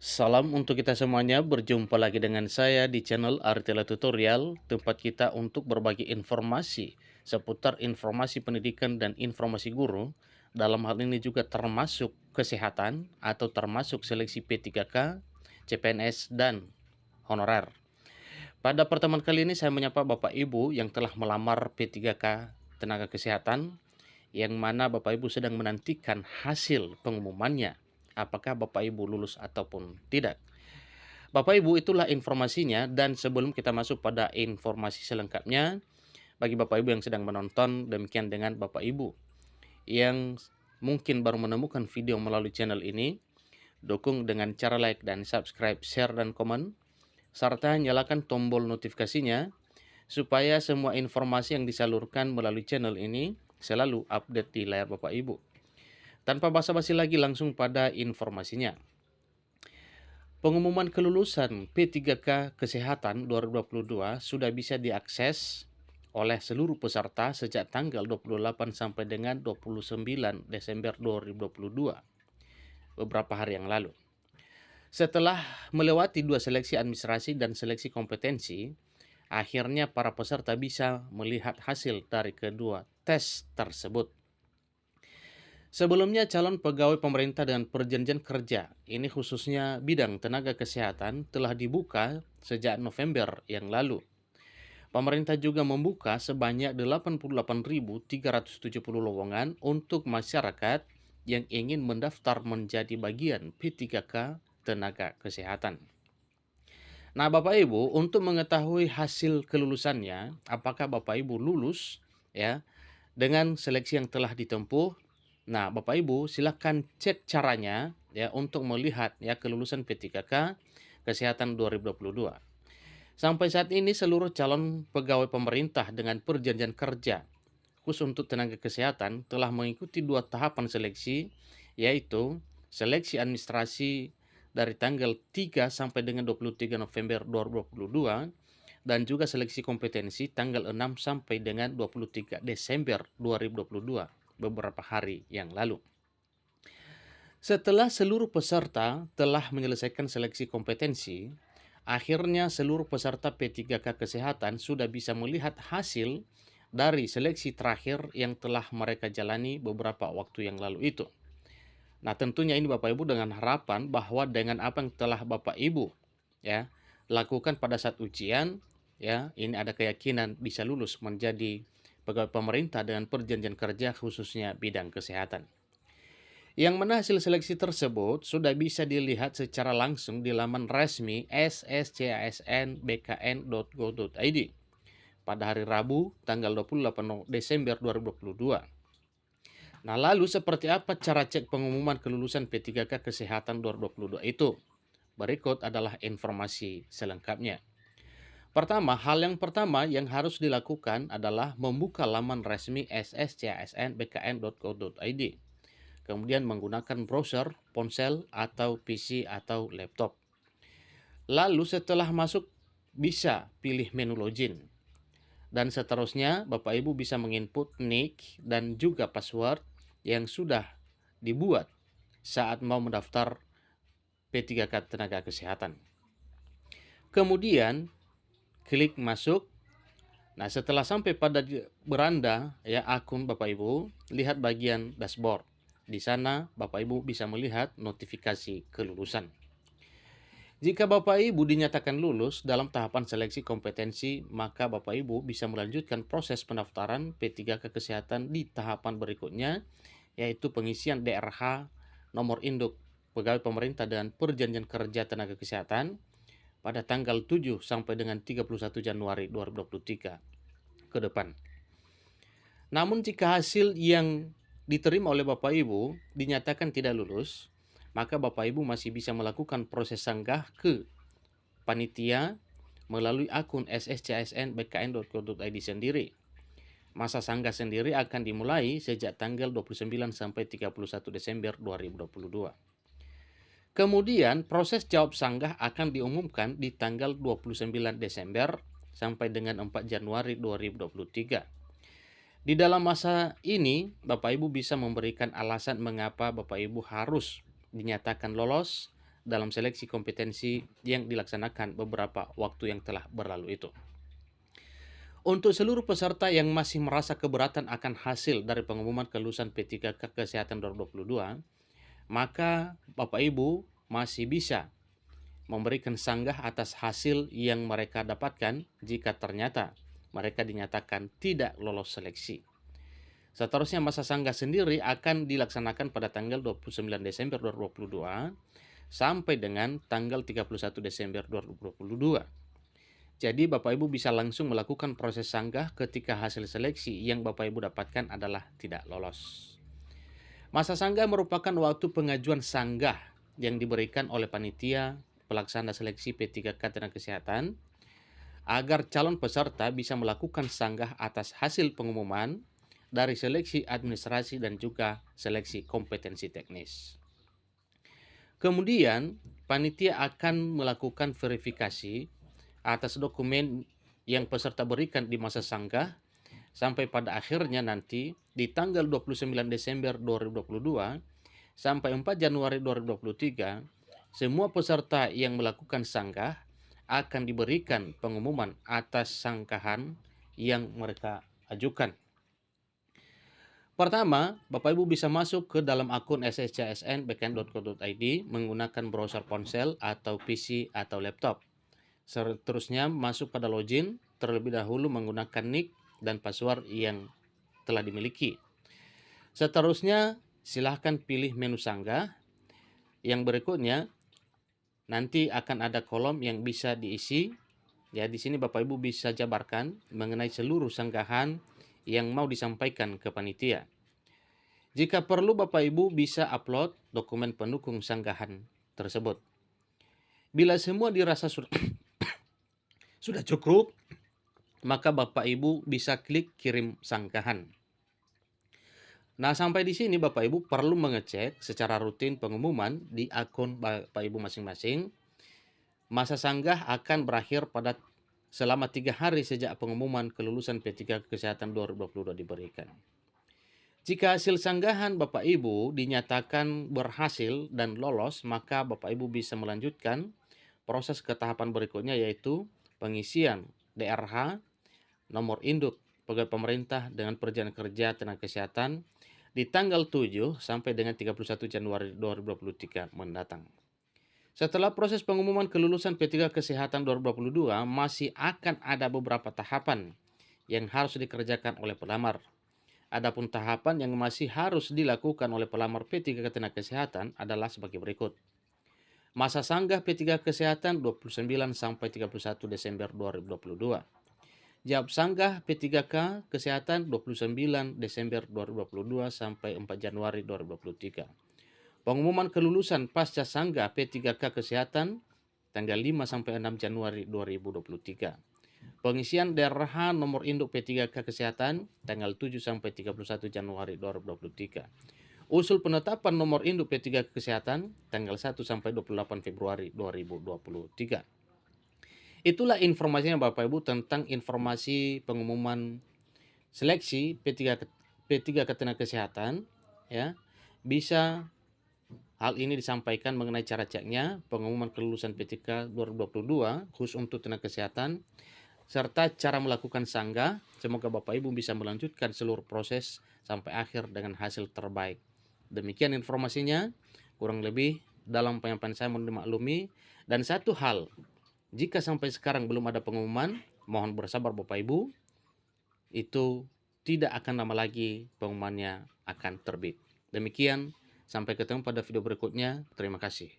Salam untuk kita semuanya, berjumpa lagi dengan saya di channel Artela Tutorial, tempat kita untuk berbagi informasi seputar informasi pendidikan dan informasi guru, dalam hal ini juga termasuk kesehatan atau termasuk seleksi P3K, CPNS, dan honorer. Pada pertemuan kali ini saya menyapa Bapak Ibu yang telah melamar P3K Tenaga Kesehatan, yang mana Bapak Ibu sedang menantikan hasil pengumumannya, apakah Bapak Ibu lulus ataupun tidak. Bapak Ibu, itulah informasinya, dan sebelum kita masuk pada informasi selengkapnya, bagi Bapak Ibu yang sedang menonton, demikian dengan Bapak Ibu yang mungkin baru menemukan video melalui channel ini, dukung dengan cara like dan subscribe, share dan komen, serta nyalakan tombol notifikasinya supaya semua informasi yang disalurkan melalui channel ini selalu update di layar Bapak Ibu. Tanpa basa-basi lagi, langsung pada informasinya. Pengumuman kelulusan P3K Kesehatan 2022 sudah bisa diakses oleh seluruh peserta sejak tanggal 28 sampai dengan 29 Desember 2022, beberapa hari yang lalu. Setelah melewati 2 seleksi administrasi dan seleksi kompetensi, akhirnya para peserta bisa melihat hasil dari kedua tes tersebut. Sebelumnya, calon pegawai pemerintah dan perjanjian kerja, ini khususnya bidang tenaga kesehatan, telah dibuka sejak November yang lalu. Pemerintah juga membuka sebanyak 88.370 lowongan untuk masyarakat yang ingin mendaftar menjadi bagian P3K Tenaga Kesehatan. Nah, Bapak Ibu, untuk mengetahui hasil kelulusannya, apakah Bapak Ibu lulus ya dengan seleksi yang telah ditempuh. Nah, Bapak Ibu, silakan cek caranya ya untuk melihat ya kelulusan P3K Kesehatan 2022. Sampai saat ini seluruh calon pegawai pemerintah dengan perjanjian kerja khusus untuk tenaga kesehatan telah mengikuti 2 tahapan seleksi, yaitu seleksi administrasi dari tanggal 3 sampai dengan 23 November 2022 dan juga seleksi kompetensi tanggal 6 sampai dengan 23 Desember 2022, beberapa hari yang lalu. Setelah seluruh peserta telah menyelesaikan seleksi kompetensi, akhirnya seluruh peserta P3K Kesehatan sudah bisa melihat hasil dari seleksi terakhir yang telah mereka jalani beberapa waktu yang lalu itu. Nah, tentunya ini Bapak Ibu dengan harapan bahwa dengan apa yang telah Bapak Ibu ya lakukan pada saat ujian, ya, ini ada keyakinan bisa lulus menjadi pegawai pemerintah dengan perjanjian kerja khususnya bidang kesehatan. Yang mana hasil seleksi tersebut sudah bisa dilihat secara langsung di laman resmi sscsnbkn.go.id pada hari Rabu tanggal 28 Desember 2022. Nah, lalu seperti apa cara cek pengumuman kelulusan P3K Kesehatan 2022 itu? Berikut adalah informasi selengkapnya. Hal yang pertama yang harus dilakukan adalah membuka laman resmi sscsnbkn.go.id. Kemudian menggunakan browser, ponsel, atau PC atau laptop. Lalu setelah masuk, bisa pilih menu login. Dan seterusnya, Bapak Ibu bisa menginput nick dan juga password yang sudah dibuat saat mau mendaftar P3K Tenaga Kesehatan. Kemudian, klik masuk. Nah, setelah sampai pada beranda ya akun Bapak Ibu, lihat bagian dashboard. Di sana Bapak Ibu bisa melihat notifikasi kelulusan. Jika Bapak Ibu dinyatakan lulus dalam tahapan seleksi kompetensi, maka Bapak Ibu bisa melanjutkan proses pendaftaran P3K Kesehatan di tahapan berikutnya, yaitu pengisian DRH nomor induk pegawai pemerintah dan perjanjian kerja tenaga kesehatan pada tanggal 7 sampai dengan 31 Januari 2023 ke depan. Namun jika hasil yang diterima oleh Bapak Ibu dinyatakan tidak lulus, maka Bapak Ibu masih bisa melakukan proses sanggah ke panitia melalui akun sscsnbkn.go.id sendiri. Masa sanggah sendiri akan dimulai sejak tanggal 29 sampai 31 Desember 2022. Kemudian proses jawab sanggah akan diumumkan di tanggal 29 Desember sampai dengan 4 Januari 2023. Di dalam masa ini, Bapak Ibu bisa memberikan alasan mengapa Bapak Ibu harus dinyatakan lolos dalam seleksi kompetensi yang dilaksanakan beberapa waktu yang telah berlalu itu. Untuk seluruh peserta yang masih merasa keberatan akan hasil dari pengumuman kelulusan P3K Kesehatan 2022, maka Bapak Ibu masih bisa memberikan sanggah atas hasil yang mereka dapatkan jika ternyata mereka dinyatakan tidak lolos seleksi. Seterusnya masa sanggah sendiri akan dilaksanakan pada tanggal 29 Desember 2022 sampai dengan tanggal 31 Desember 2022. Jadi Bapak Ibu bisa langsung melakukan proses sanggah ketika hasil seleksi yang Bapak Ibu dapatkan adalah tidak lolos. Masa sanggah merupakan waktu pengajuan sanggah yang diberikan oleh panitia pelaksana seleksi P3K Tenaga Kesehatan agar calon peserta bisa melakukan sanggah atas hasil pengumuman dari seleksi administrasi dan juga seleksi kompetensi teknis. Kemudian, panitia akan melakukan verifikasi atas dokumen yang peserta berikan di masa sanggah sampai pada akhirnya nanti di tanggal 29 Desember 2022 sampai 4 Januari 2023 semua peserta yang melakukan sanggah akan diberikan pengumuman atas sangkahan yang mereka ajukan. Pertama, Bapak Ibu bisa masuk ke dalam akun sscsn.bkn.co.id menggunakan browser ponsel atau PC atau laptop. Seterusnya masuk pada login, terlebih dahulu menggunakan nick dan password yang telah dimiliki. Seterusnya silahkan pilih menu sanggah. Yang berikutnya nanti akan ada kolom yang bisa diisi. Ya, di sini Bapak Ibu bisa jabarkan mengenai seluruh sanggahan yang mau disampaikan ke panitia. Jika perlu Bapak Ibu bisa upload dokumen pendukung sanggahan tersebut. Bila semua dirasa sudah cukup, maka Bapak Ibu bisa klik kirim sanggahan. Nah, sampai di sini Bapak Ibu perlu mengecek secara rutin pengumuman di akun Bapak Ibu masing-masing. Masa sanggah akan berakhir pada selama 3 hari sejak pengumuman kelulusan P3K Kesehatan 2022 diberikan. Jika hasil sanggahan Bapak Ibu dinyatakan berhasil dan lolos, maka Bapak Ibu bisa melanjutkan proses ke tahapan berikutnya, yaitu pengisian DRH nomor induk pegawai pemerintah dengan perjalanan kerja tenaga kesehatan di tanggal 7 sampai dengan 31 Januari 2023 mendatang. Setelah proses pengumuman kelulusan P3K Kesehatan 2022, masih akan ada beberapa tahapan yang harus dikerjakan oleh pelamar. Adapun tahapan yang masih harus dilakukan oleh pelamar P3K Tenaga Kesehatan adalah sebagai berikut. Masa sanggah P3K Kesehatan 29 sampai 31 Desember 2022. Jawab sanggah P3K Kesehatan 29 Desember 2022 sampai 4 Januari 2023. Pengumuman kelulusan pasca sanggah P3K Kesehatan tanggal 5 sampai 6 Januari 2023. Pengisian DRH nomor induk P3K Kesehatan tanggal 7 sampai 31 Januari 2023. Usul penetapan nomor induk P3K Kesehatan tanggal 1 sampai 28 Februari 2023. Itulah informasinya Bapak Ibu tentang informasi pengumuman seleksi P3K Tenaga Kesehatan, ya. Bisa hal ini disampaikan mengenai cara ceknya pengumuman kelulusan P3K 2022 khusus untuk tenaga kesehatan serta cara melakukan sanggah. Semoga Bapak Ibu bisa melanjutkan seluruh proses sampai akhir dengan hasil terbaik. Demikian informasinya, kurang lebih dalam penyampaian saya mohon dimaklumi. Dan satu hal, jika sampai sekarang belum ada pengumuman, mohon bersabar Bapak Ibu, itu tidak akan lama lagi pengumumannya akan terbit. Demikian, sampai ketemu pada video berikutnya. Terima kasih.